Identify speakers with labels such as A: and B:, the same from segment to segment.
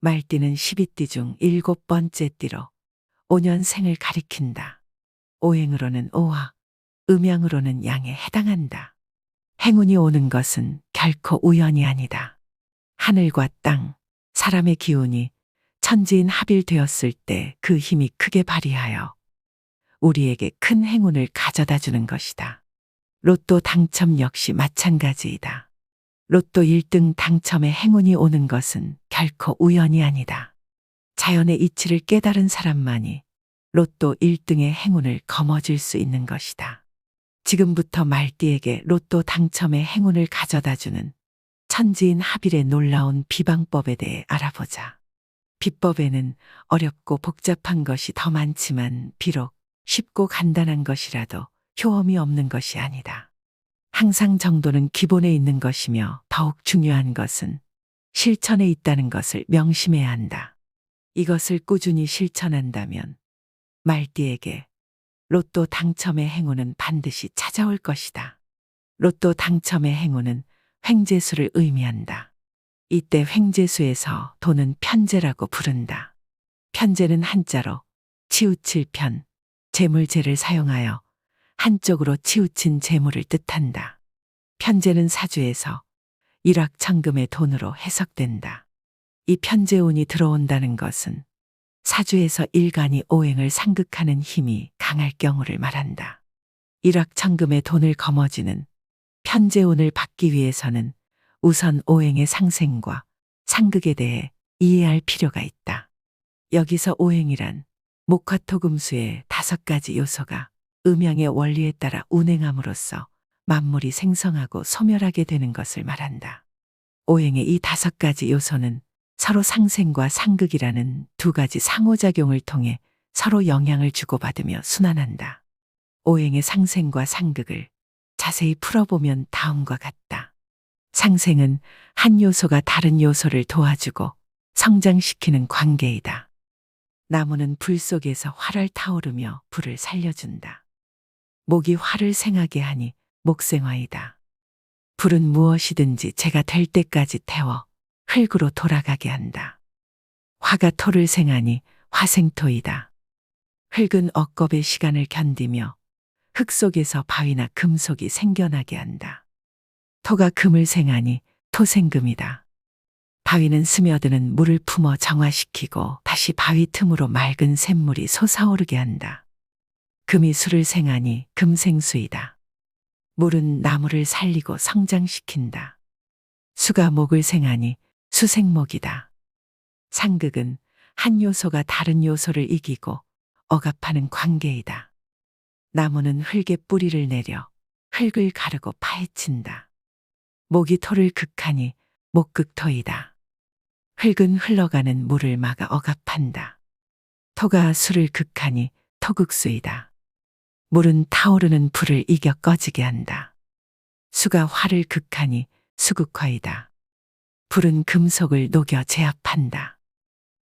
A: 말띠는 12띠 중 7번째 띠로 5년생을 가리킨다. 오행으로는 오와, 음양으로는 양에 해당한다. 행운이 오는 것은 결코 우연이 아니다. 하늘과 땅, 사람의 기운이 천지인 합일되었을 때 그 힘이 크게 발휘하여 우리에게 큰 행운을 가져다 주는 것이다. 로또 당첨 역시 마찬가지이다. 로또 1등 당첨에 행운이 오는 것은 결코 우연이 아니다. 자연의 이치를 깨달은 사람만이 로또 1등의 행운을 거머쥘 수 있는 것이다. 지금부터 말띠에게 로또 당첨의 행운을 가져다 주는 천지인 합일의 놀라운 비방법에 대해 알아보자. 비법에는 어렵고 복잡한 것이 더 많지만 비록 쉽고 간단한 것이라도 효험이 없는 것이 아니다. 항상 정도는 기본에 있는 것이며 더욱 중요한 것은 실천에 있다는 것을 명심해야 한다. 이것을 꾸준히 실천한다면 말띠에게 로또 당첨의 행운은 반드시 찾아올 것이다. 로또 당첨의 행운은 횡재수를 의미한다. 이때 횡재수에서 돈은 편재라고 부른다. 편재는 한자로 치우칠 편, 재물재를 사용하여 한쪽으로 치우친 재물을 뜻한다. 편재는 사주에서 일확천금의 돈으로 해석된다. 이 편재운이 들어온다는 것은 사주에서 일간이 오행을 상극하는 힘이 강할 경우를 말한다. 일확천금의 돈을 거머쥐는 편재운을 받기 위해서는 우선 오행의 상생과 상극에 대해 이해할 필요가 있다. 여기서 오행이란 목화토금수의 5가지 요소가 음양의 원리에 따라 운행함으로써 만물이 생성하고 소멸하게 되는 것을 말한다. 오행의 이 5가지 요소는 서로 상생과 상극이라는 2가지 상호작용을 통해 서로 영향을 주고받으며 순환한다. 오행의 상생과 상극을 자세히 풀어보면 다음과 같다. 상생은 한 요소가 다른 요소를 도와주고 성장시키는 관계이다. 나무는 불 속에서 활을 타오르며 불을 살려준다. 목이 활을 생하게 하니 목생화이다. 불은 무엇이든지 재가 될 때까지 태워 흙으로 돌아가게 한다. 화가 토를 생하니 화생토이다. 흙은 억겁의 시간을 견디며 흙 속에서 바위나 금속이 생겨나게 한다. 토가 금을 생하니 토생금이다. 바위는 스며드는 물을 품어 정화시키고 다시 바위 틈으로 맑은 샘물이 솟아오르게 한다. 금이 수를 생하니 금생수이다. 물은 나무를 살리고 성장시킨다. 수가 목을 생하니 수생목이다. 상극은 한 요소가 다른 요소를 이기고 억압하는 관계이다. 나무는 흙에 뿌리를 내려 흙을 가르고 파헤친다. 목이 토를 극하니 목극토이다. 흙은 흘러가는 물을 막아 억압한다. 토가 수를 극하니 토극수이다. 물은 타오르는 불을 이겨 꺼지게 한다. 수가 화를 극하니 수극화이다. 불은 금속을 녹여 제압한다.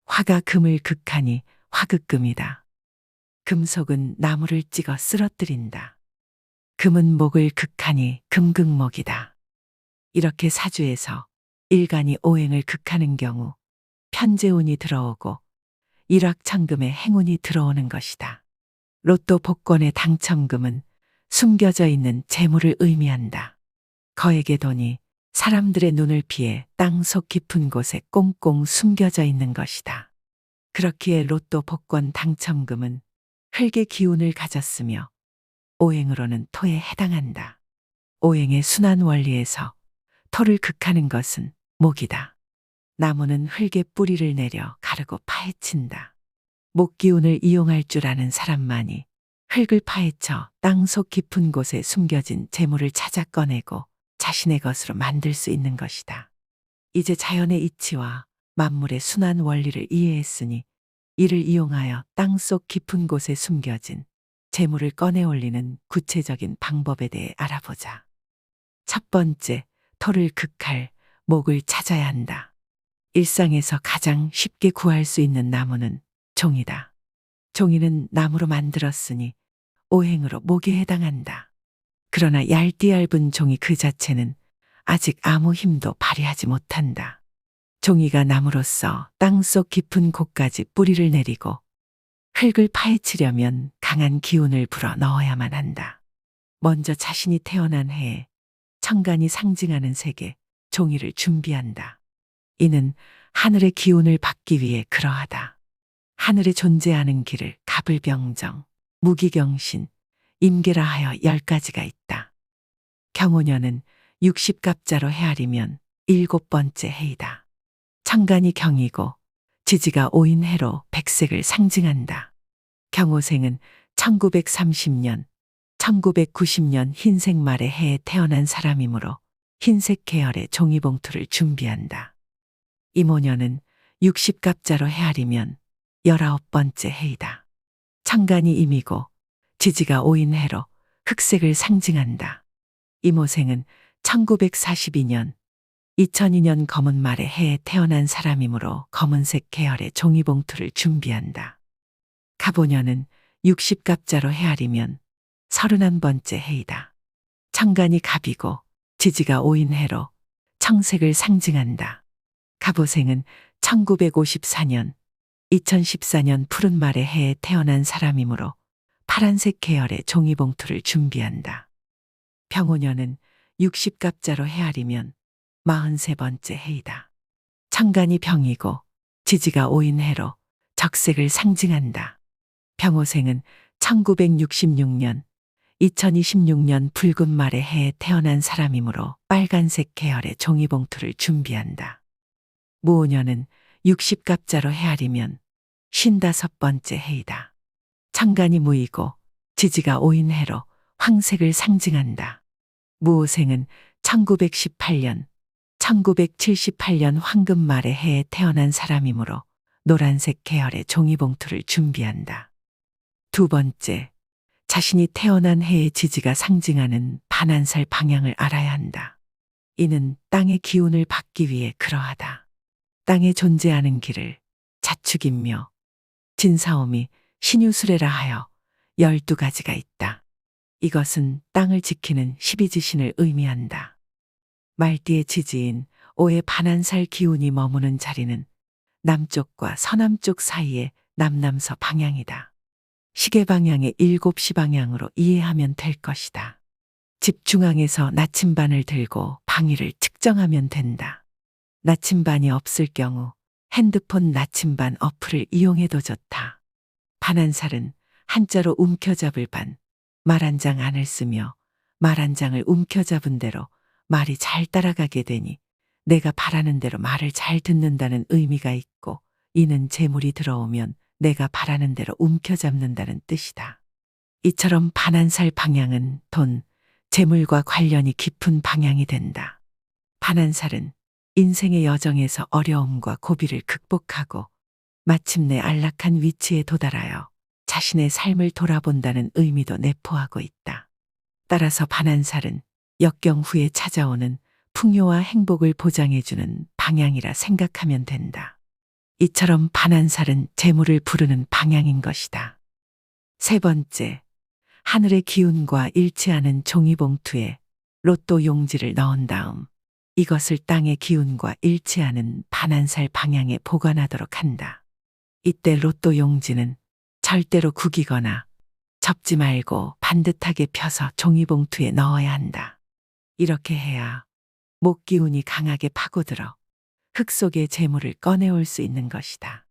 A: 화가 금을 극하니 화극금이다. 금속은 나무를 찍어 쓰러뜨린다. 금은 목을 극하니 금극목이다. 이렇게 사주에서 일간이 오행을 극하는 경우 편재운이 들어오고 일확천금의 행운이 들어오는 것이다. 로또 복권의 당첨금은 숨겨져 있는 재물을 의미한다. 거액의 돈이 사람들의 눈을 피해 땅속 깊은 곳에 꽁꽁 숨겨져 있는 것이다. 그렇기에 로또 복권 당첨금은 흙의 기운을 가졌으며 오행으로는 토에 해당한다. 오행의 순환 원리에서 토를 극하는 것은 목이다. 나무는 흙에 뿌리를 내려 가르고 파헤친다. 목 기운을 이용할 줄 아는 사람만이 흙을 파헤쳐 땅속 깊은 곳에 숨겨진 재물을 찾아 꺼내고 자신의 것으로 만들 수 있는 것이다. 이제 자연의 이치와 만물의 순환 원리를 이해했으니 이를 이용하여 땅속 깊은 곳에 숨겨진 재물을 꺼내 올리는 구체적인 방법에 대해 알아보자. 첫 번째, 토를 극할 목을 찾아야 한다. 일상에서 가장 쉽게 구할 수 있는 나무는 종이다. 종이는 나무로 만들었으니 오행으로 목에 해당한다. 그러나 얇디 얇은 종이 그 자체는 아직 아무 힘도 발휘하지 못한다. 종이가 나무로서 땅속 깊은 곳까지 뿌리를 내리고 흙을 파헤치려면 강한 기운을 불어 넣어야만 한다. 먼저 자신이 태어난 해에 천간이 상징하는 색의 종이를 준비한다. 이는 하늘의 기운을 받기 위해 그러하다. 하늘에 존재하는 길을 갑을병정, 무기경신, 임계라 하여 10가지가 있다. 경오년은 60갑자로 헤아리면 7번째 해이다. 천간이 경이고 지지가 오인해로 백색을 상징한다. 경오생은 1930년, 1990년 흰색 말의 해에 태어난 사람이므로 흰색 계열의 종이봉투를 준비한다. 임오년은 60갑자로 헤아리면 19번째 해이다. 천간이 임이고 지지가 오인해로 흑색을 상징한다. 임오생은 1942년, 2002년 검은 말의 해에 태어난 사람이므로 검은색 계열의 종이봉투를 준비한다. 갑오년은 60갑자로 헤아리면 31번째 해이다. 천간이 갑이고 지지가 오인해로 청색을 상징한다. 갑오생은 1954년, 2014년 푸른 말의 해에 태어난 사람이므로 파란색 계열의 종이봉투를 준비한다. 병오년은 60갑자로 헤아리면 43번째 해이다. 천간이 병이고 지지가 오인해로 적색을 상징한다. 병오생은 1966년, 2026년 붉은 말의 해에 태어난 사람이므로 빨간색 계열의 종이봉투를 준비한다. 무오년은 60갑자로 헤아리면 55번째 해이다. 천간이 무이고 지지가 오인해로 황색을 상징한다. 무오생은 1918년, 1978년 황금 말의 해에 태어난 사람이므로 노란색 계열의 종이봉투를 준비한다. 두 번째, 자신이 태어난 해의 지지가 상징하는 반한살 방향을 알아야 한다. 이는 땅의 기운을 받기 위해 그러하다. 땅에 존재하는 길을 자축인묘, 진사오미, 신유수레라 하여 12가지가 있다. 이것은 땅을 지키는 12지신을 의미한다. 말띠의 지지인 오의 반한살 기운이 머무는 자리는 남쪽과 서남쪽 사이의 남남서 방향이다. 시계 방향의 7시 방향으로 이해하면 될 것이다. 집 중앙에서 나침반을 들고 방위를 측정하면 된다. 나침반이 없을 경우 핸드폰 나침반 어플을 이용해도 좋다. 반한살은 한자로 움켜잡을 반, 말 한 장 안을 쓰며 말 한 장을 움켜잡은 대로 말이 잘 따라가게 되니 내가 바라는 대로 말을 잘 듣는다는 의미가 있고, 이는 재물이 들어오면 내가 바라는 대로 움켜잡는다는 뜻이다. 이처럼 반한살 방향은 돈, 재물과 관련이 깊은 방향이 된다. 반한살은 인생의 여정에서 어려움과 고비를 극복하고 마침내 안락한 위치에 도달하여 자신의 삶을 돌아본다는 의미도 내포하고 있다. 따라서 반한살은 역경 후에 찾아오는 풍요와 행복을 보장해주는 방향이라 생각하면 된다. 이처럼 반한살은 재물을 부르는 방향인 것이다. 세 번째, 하늘의 기운과 일치하는 종이봉투에 로또 용지를 넣은 다음 이것을 땅의 기운과 일치하는 반한살 방향에 보관하도록 한다. 이때 로또 용지는 절대로 구기거나 접지 말고 반듯하게 펴서 종이봉투에 넣어야 한다. 이렇게 해야 목 기운이 강하게 파고들어 흙 속의 재물을 꺼내올 수 있는 것이다.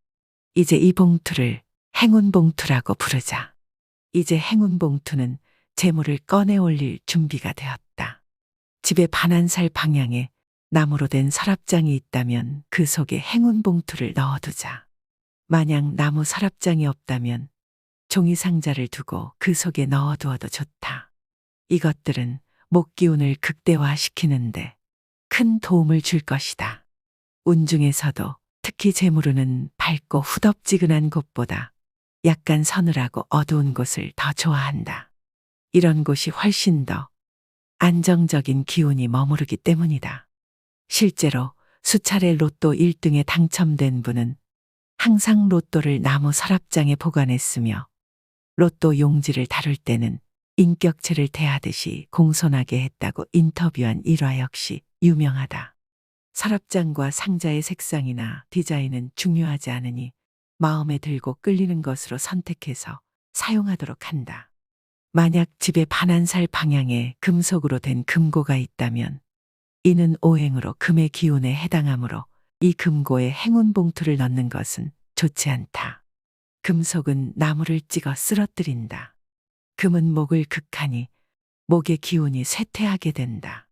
A: 이제 이 봉투를 행운봉투라고 부르자. 이제 행운봉투는 재물을 꺼내 올릴 준비가 되었다. 집에 반한살 방향에 나무로 된 서랍장이 있다면 그 속에 행운봉투를 넣어두자. 만약 나무 서랍장이 없다면 종이상자를 두고 그 속에 넣어두어도 좋다. 이것들은 목기운을 극대화시키는데 큰 도움을 줄 것이다. 운 중에서도 특히 재물운은 밝고 후덥지근한 곳보다 약간 서늘하고 어두운 곳을 더 좋아한다. 이런 곳이 훨씬 더 안정적인 기운이 머무르기 때문이다. 실제로 수차례 로또 1등에 당첨된 분은 항상 로또를 나무 서랍장에 보관했으며 로또 용지를 다룰 때는 인격체를 대하듯이 공손하게 했다고 인터뷰한 일화 역시 유명하다. 서랍장과 상자의 색상이나 디자인은 중요하지 않으니 마음에 들고 끌리는 것으로 선택해서 사용하도록 한다. 만약 집에 반환살 방향에 금속으로 된 금고가 있다면 이는 오행으로 금의 기운에 해당하므로 이 금고에 행운 봉투를 넣는 것은 좋지 않다. 금속은 나무를 찍어 쓰러뜨린다. 금은 목을 극하니 목의 기운이 쇠퇴하게 된다.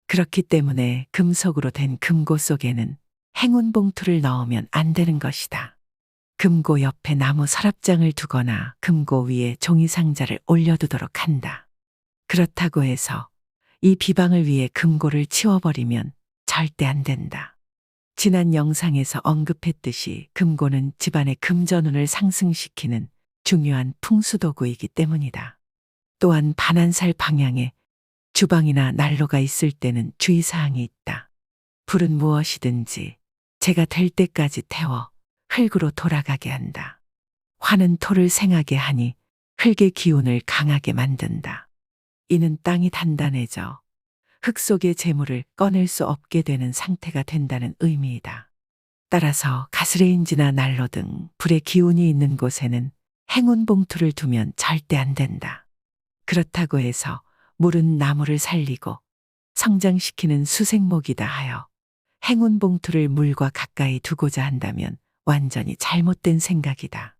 A: 그렇기 때문에 금속으로 된 금고 속에는 행운 봉투를 넣으면 안 되는 것이다. 금고 옆에 나무 서랍장을 두거나 금고 위에 종이 상자를 올려두도록 한다. 그렇다고 해서 이 비방을 위해 금고를 치워버리면 절대 안 된다. 지난 영상에서 언급했듯이 금고는 집안의 금전운을 상승시키는 중요한 풍수도구이기 때문이다. 또한 반환살 방향에 주방이나 난로가 있을 때는 주의사항이 있다. 불은 무엇이든지 재가 될 때까지 태워 흙으로 돌아가게 한다. 화는 토를 생하게 하니 흙의 기운을 강하게 만든다. 이는 땅이 단단해져 흙 속의 재물을 꺼낼 수 없게 되는 상태가 된다는 의미이다. 따라서 가스레인지나 난로 등 불의 기운이 있는 곳에는 행운 봉투를 두면 절대 안 된다. 그렇다고 해서 물은 나무를 살리고 성장시키는 수생목이다 하여 행운 봉투를 물과 가까이 두고자 한다면 완전히 잘못된 생각이다.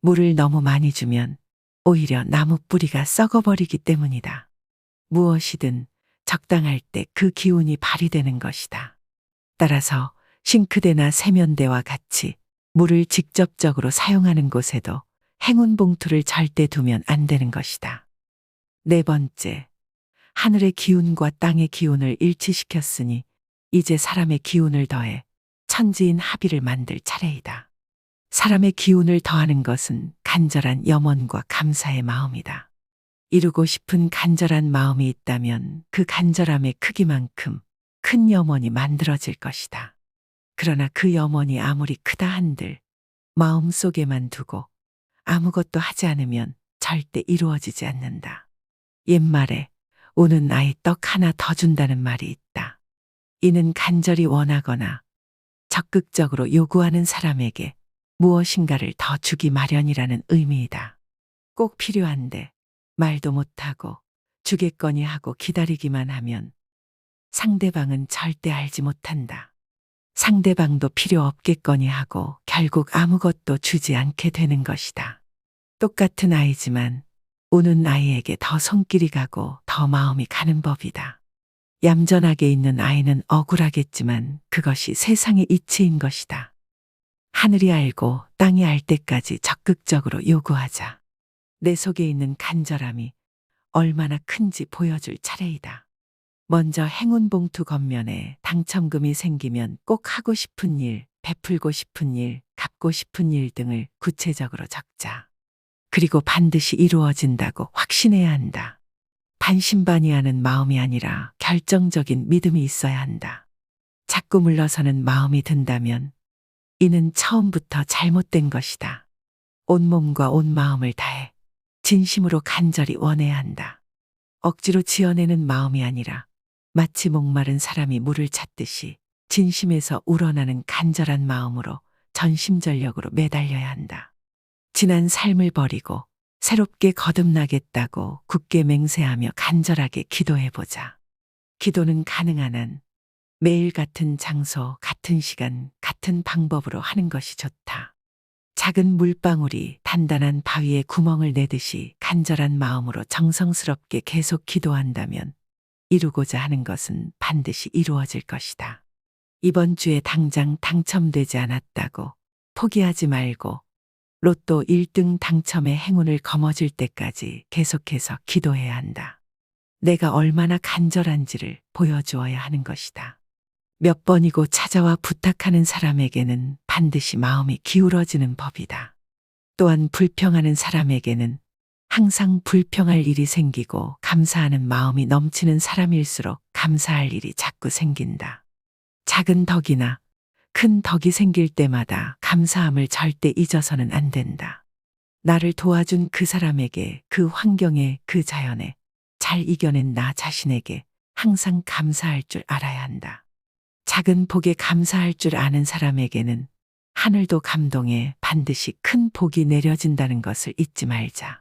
A: 물을 너무 많이 주면 오히려 나무 뿌리가 썩어버리기 때문이다. 무엇이든 적당할 때 그 기운이 발휘되는 것이다. 따라서 싱크대나 세면대와 같이 물을 직접적으로 사용하는 곳에도 행운 봉투를 절대 두면 안 되는 것이다. 네 번째, 하늘의 기운과 땅의 기운을 일치시켰으니 이제 사람의 기운을 더해 천지인 합의를 만들 차례이다. 사람의 기운을 더하는 것은 간절한 염원과 감사의 마음이다. 이루고 싶은 간절한 마음이 있다면 그 간절함의 크기만큼 큰 염원이 만들어질 것이다. 그러나 그 염원이 아무리 크다 한들 마음속에만 두고 아무것도 하지 않으면 절대 이루어지지 않는다. 옛말에 우는 아이 떡 하나 더 준다는 말이 있다. 이는 간절히 원하거나 적극적으로 요구하는 사람에게 무엇인가를 더 주기 마련이라는 의미이다. 꼭 필요한데 말도 못하고 주겠거니 하고 기다리기만 하면 상대방은 절대 알지 못한다. 상대방도 필요 없겠거니 하고 결국 아무것도 주지 않게 되는 것이다. 똑같은 아이지만 우는 아이에게 더 손길이 가고 더 마음이 가는 법이다. 얌전하게 있는 아이는 억울하겠지만 그것이 세상의 이치인 것이다. 하늘이 알고 땅이 알 때까지 적극적으로 요구하자. 내 속에 있는 간절함이 얼마나 큰지 보여줄 차례이다. 먼저 행운 봉투 겉면에 당첨금이 생기면 꼭 하고 싶은 일, 베풀고 싶은 일, 갚고 싶은 일 등을 구체적으로 적자. 그리고 반드시 이루어진다고 확신해야 한다. 반신반의하는 마음이 아니라 결정적인 믿음이 있어야 한다. 자꾸 물러서는 마음이 든다면 이는 처음부터 잘못된 것이다. 온몸과 온 마음을 다해 진심으로 간절히 원해야 한다. 억지로 지어내는 마음이 아니라 마치 목마른 사람이 물을 찾듯이 진심에서 우러나는 간절한 마음으로 전심전력으로 매달려야 한다. 지난 삶을 버리고 새롭게 거듭나겠다고 굳게 맹세하며 간절하게 기도해보자. 기도는 가능한 한 매일 같은 장소, 같은 시간, 같은 방법으로 하는 것이 좋다. 작은 물방울이 단단한 바위에 구멍을 내듯이 간절한 마음으로 정성스럽게 계속 기도한다면 이루고자 하는 것은 반드시 이루어질 것이다. 이번 주에 당장 당첨되지 않았다고 포기하지 말고 로또 1등 당첨의 행운을 거머쥘 때까지 계속해서 기도해야 한다. 내가 얼마나 간절한지를 보여주어야 하는 것이다. 몇 번이고 찾아와 부탁하는 사람에게는 반드시 마음이 기울어지는 법이다. 또한 불평하는 사람에게는 항상 불평할 일이 생기고 감사하는 마음이 넘치는 사람일수록 감사할 일이 자꾸 생긴다. 작은 덕이나 큰 덕이 생길 때마다 감사함을 절대 잊어서는 안 된다. 나를 도와준 그 사람에게, 그 환경에, 그 자연에 잘 이겨낸 나 자신에게 항상 감사할 줄 알아야 한다. 작은 복에 감사할 줄 아는 사람에게는 하늘도 감동해 반드시 큰 복이 내려진다는 것을 잊지 말자.